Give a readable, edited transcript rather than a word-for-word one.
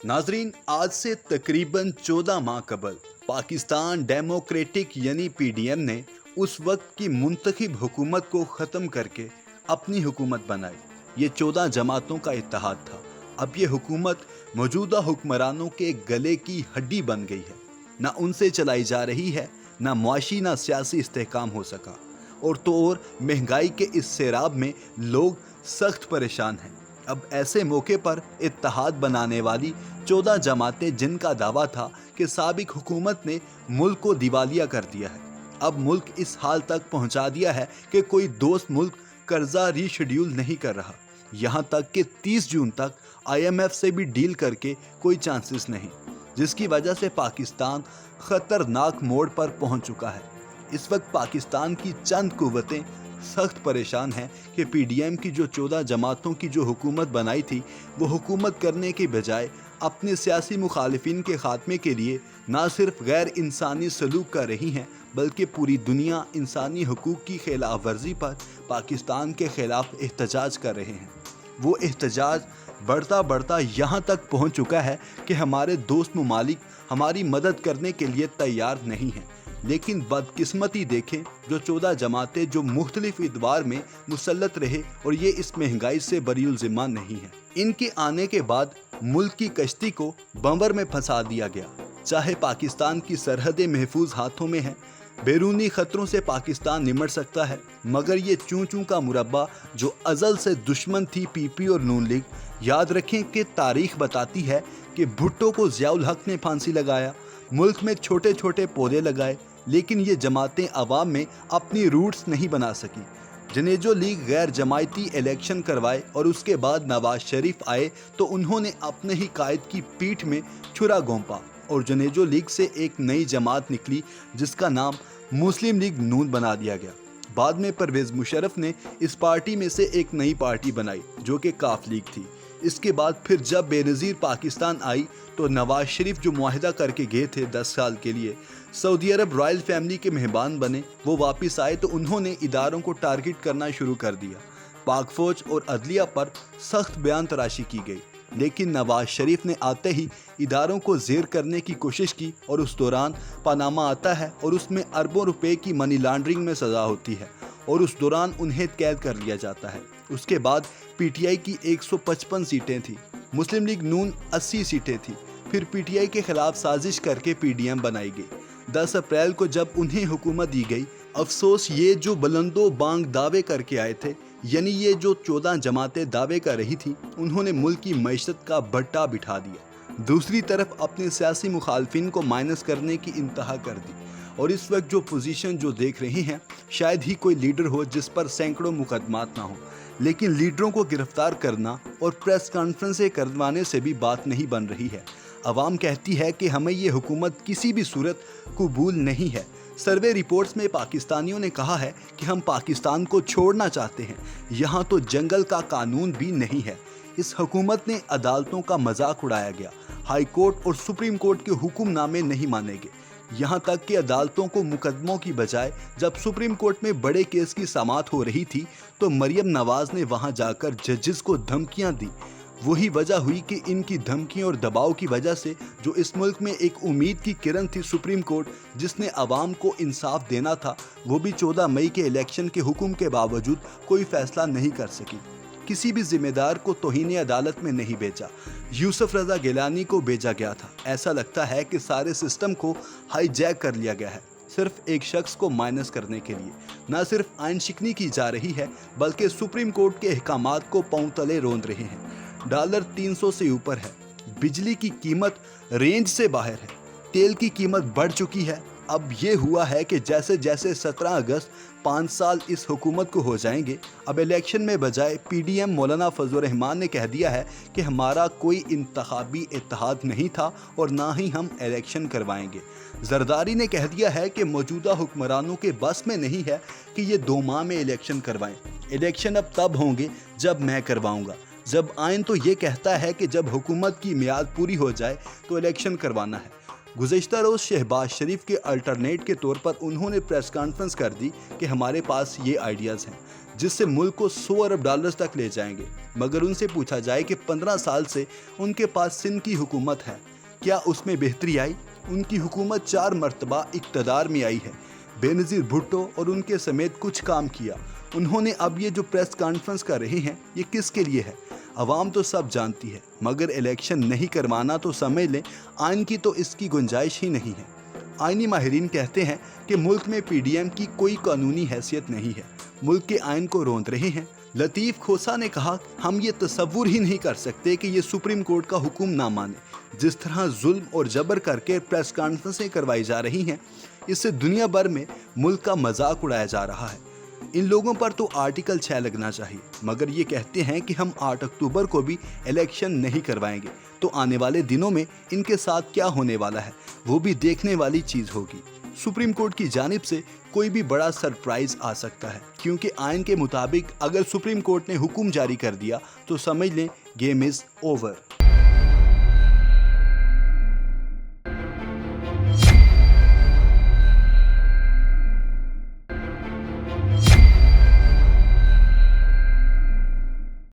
नाजरीन, आज से तकरीबन 14 माह कबल पाकिस्तान डेमोक्रेटिक यानी पीडीएम ने उस वक्त की मुंतखब हुकूमत को ख़त्म करके अपनी हुकूमत बनाई। ये 14 जमातों का इत्तेहाद था। अब ये हुकूमत मौजूदा हुक्मरानों के गले की हड्डी बन गई है। ना उनसे चलाई जा रही है, ना मुआशी ना सियासी इस्तेहकाम हो सका। और तो और महंगाई के इस सैराब में लोग सख्त परेशान हैं। अब ऐसे मौके पर इत्तेहाद बनाने वाली 14 जमातें, जिनका दावा था कि साबिक हुकूमत ने मुल्क को दिवालिया कर दिया है, अब मुल्क इस हाल तक पहुंचा दिया है कि कोई दोस्त मुल्क कर्जा रीशेड्यूल नहीं कर रहा। यहाँ तक कि 30 जून तक IMF से भी डील करके कोई चांसेस नहीं, जिसकी वजह से पाकिस्तान खतरनाक मोड़ पर पहुंच चुका है। इस वक्त पाकिस्तान की चंद कुव्वतें सख्त परेशान हैं कि पीडीएम की जो 14 जमातों की जो हुकूमत बनाई थी, वो हुकूमत करने के बजाय अपने सियासी मुखालिफिन के खात्मे के लिए ना सिर्फ गैर इंसानी सलूक कर रही हैं, बल्कि पूरी दुनिया इंसानी हुकूक की खिलाफ वर्जी पर पाकिस्तान के खिलाफ एहतजाज कर रहे हैं। वो एहतजाज बढ़ता बढ़ता यहाँ तक पहुँच चुका है कि हमारे दोस्त ममालिक हमारी मदद करने के लिए तैयार नहीं हैं। लेकिन बदकिस्मती देखें, जो 14 जमातें जो मुख्तलिफ इदवार में मुसल्लत रहे और ये इस महंगाई से बरीउल ज़िम्मा नहीं है, इनके आने के बाद मुल्क की कश्ती को बंबर में फंसा दिया गया। चाहे पाकिस्तान की सरहदें महफूज हाथों में हैं, बैरूनी खतरों से पाकिस्तान निमट सकता है, मगर ये चूं चूं का मुरब्बा जो अज़ल से दुश्मन थी PP और नून लीग। याद रखें कि तारीख बताती है कि भुट्टो को ज़ियाउल हक ने फांसी लगाया, मुल्क में छोटे छोटे पौधे लगाए, लेकिन ये जमातें अवाम में अपनी रूट्स नहीं बना सकी। जनेजो लीग गैर जमायती इलेक्शन करवाए और उसके बाद नवाज शरीफ आए तो उन्होंने अपने ही कायद की पीठ में छुरा घोंपा और जनेजो लीग से एक नई जमात निकली जिसका नाम मुस्लिम लीग नून बना दिया गया। बाद में परवेज़ मुशर्रफ ने इस पार्टी में से एक नई पार्टी बनाई जो कि काफ लीग थी। इसके बाद फिर जब बेनज़ीर पाकिस्तान आई तो नवाज शरीफ जो मुआहिदा करके गए थे 10 साल के लिए, सऊदी अरब रॉयल फैमिली के मेहमान बने, वो वापस आए तो उन्होंने इदारों को टारगेट करना शुरू कर दिया। पाक फौज और अदलिया पर सख्त बयान तराशी की गई, लेकिन नवाज शरीफ ने आते ही इदारों को ज़ेर करने की कोशिश की और उस दौरान पनामा आता है और उसमें अरबों रुपए की मनी लॉन्ड्रिंग में सज़ा होती है और उस दौरान उन्हें कैद कर लिया जाता है। उसके बाद PTI की 155 सीटें थी, मुस्लिम लीग नून 80 सीटें थी। फिर PTI के खिलाफ साजिश करके PDM बनाई गई। 10 अप्रैल को जब उन्हें हुकूमत दी गई, अफसोस ये जो बुलंदो बांग दावे करके आए थे, यानी ये जो 14 जमातें दावे कर रही थी, उन्होंने मुल्क की मईशत का भट्टा बिठा दिया। दूसरी तरफ अपने सियासी मुखालफिन को माइनस करने की इंतहा कर दी। और इस वक्त जो पोजीशन जो देख रहे हैं, शायद ही कोई लीडर हो जिस पर सैकड़ों मुकदमात ना हो, लेकिन लीडरों को गिरफ्तार करना और प्रेस कॉन्फ्रेंसें करवाने से भी बात नहीं बन रही है। अवाम कहती है कि हमें ये हुकूमत किसी भी सूरत कबूल नहीं है। सर्वे रिपोर्ट्स में पाकिस्तानियों ने कहा है कि हम पाकिस्तान को छोड़ना चाहते हैं। यहाँ तो जंगल का कानून भी नहीं है। इस हुकूमत ने अदालतों का मजाक उड़ाया गया। हाई कोर्ट और सुप्रीम कोर्ट के हुक्मनामे नहीं माने गए। यहाँ तक कि अदालतों को मुकदमों की बजाय जब सुप्रीम कोर्ट में बड़े केस की समाअत हो रही थी तो मरियम नवाज ने वहाँ जाकर जजेस को धमकियाँ दी। वही वजह हुई कि इनकी धमकियों और दबाव की वजह से जो इस मुल्क में एक उम्मीद की किरण थी, सुप्रीम कोर्ट जिसने आवाम को इंसाफ देना था, वो भी 14 मई के इलेक्शन के हुक्म के बावजूद कोई फैसला नहीं कर सकी। किसी भी जिम्मेदार को तौहीन अदालत में नहीं भेजा। यूसुफ रजा गिलानी को भेजा गया था। ऐसा लगता है कि सारे सिस्टम को हाईजैक कर लिया गया है, सिर्फ एक शख्स को माइनस करने के लिए। न सिर्फ आइन शिकनी की जा रही है, बल्कि सुप्रीम कोर्ट के अहकामात को पांव तले रौंद रहे हैं। डॉलर 300 से ऊपर है, बिजली की कीमत रेंज से बाहर है, तेल की कीमत बढ़ चुकी है। अब ये हुआ है कि जैसे जैसे 17 अगस्त 5 साल इस हुकूमत को हो जाएंगे, अब इलेक्शन में बजाय PDM मौलाना फजल रहमान ने कह दिया है कि हमारा कोई इंतखाबी इत्तेहाद नहीं था और ना ही हम इलेक्शन करवाएंगे। जरदारी ने कह दिया है कि मौजूदा हुक्मरानों के बस में नहीं है कि ये 2 माह में इलेक्शन करवाएं। इलेक्शन अब तब होंगे जब मैं करवाऊंगा। जब आइन तो ये कहता है कि जब हुकूमत की मियाद पूरी हो जाए तो इलेक्शन करवाना है। गुज़श्ता रोज़ शहबाज शरीफ के अल्टरनेट के तौर पर उन्होंने प्रेस कॉन्फ्रेंस कर दी कि हमारे पास ये आइडियाज़ हैं। जिससे मुल्क को 100 अरब डॉलर्स तक ले जाएंगे। मगर उनसे पूछा जाए कि 15 साल से उनके पास सिंध की हुकूमत है, क्या उसमें बेहतरी आई? उनकी हुकूमत 4 मरतबा इक़्तिदार में आई है। बेनज़ीर भुट्टो और उनके समेत कुछ काम किया उन्होंने। अब ये जो प्रेस कॉन्फ्रेंस कर रहे हैं, ये किसके लिए है? अवाम तो सब जानती है, मगर इलेक्शन नहीं करवाना तो समझ लें आइन की तो इसकी गुंजाइश ही नहीं है। आइनी माहिरीन कहते हैं कि मुल्क में पीडीएम की कोई कानूनी हैसियत नहीं है, मुल्क के आइन को रोंद रहे हैं। लतीफ़ खोसा ने कहा, हम ये तसव्वुर ही नहीं कर सकते कि ये सुप्रीम कोर्ट का हुक्म ना माने। जिस तरह जुल्म और जबर करके प्रेस कॉन्फ्रेंसें करवाई जा रही हैं, इससे दुनिया भर में मुल्क का मजाक उड़ाया जा रहा है। इन लोगों पर तो आर्टिकल 6 लगना चाहिए, मगर ये कहते हैं कि हम 8 अक्टूबर को भी इलेक्शन नहीं करवाएंगे। तो आने वाले दिनों में इनके साथ क्या होने वाला है, वो भी देखने वाली चीज़ होगी। सुप्रीम कोर्ट की जानिब से कोई भी बड़ा सरप्राइज आ सकता है, क्योंकि आइन के मुताबिक अगर सुप्रीम कोर्ट ने हुक्म जारी कर दिया तो समझ लें गेम इज़ ओवर।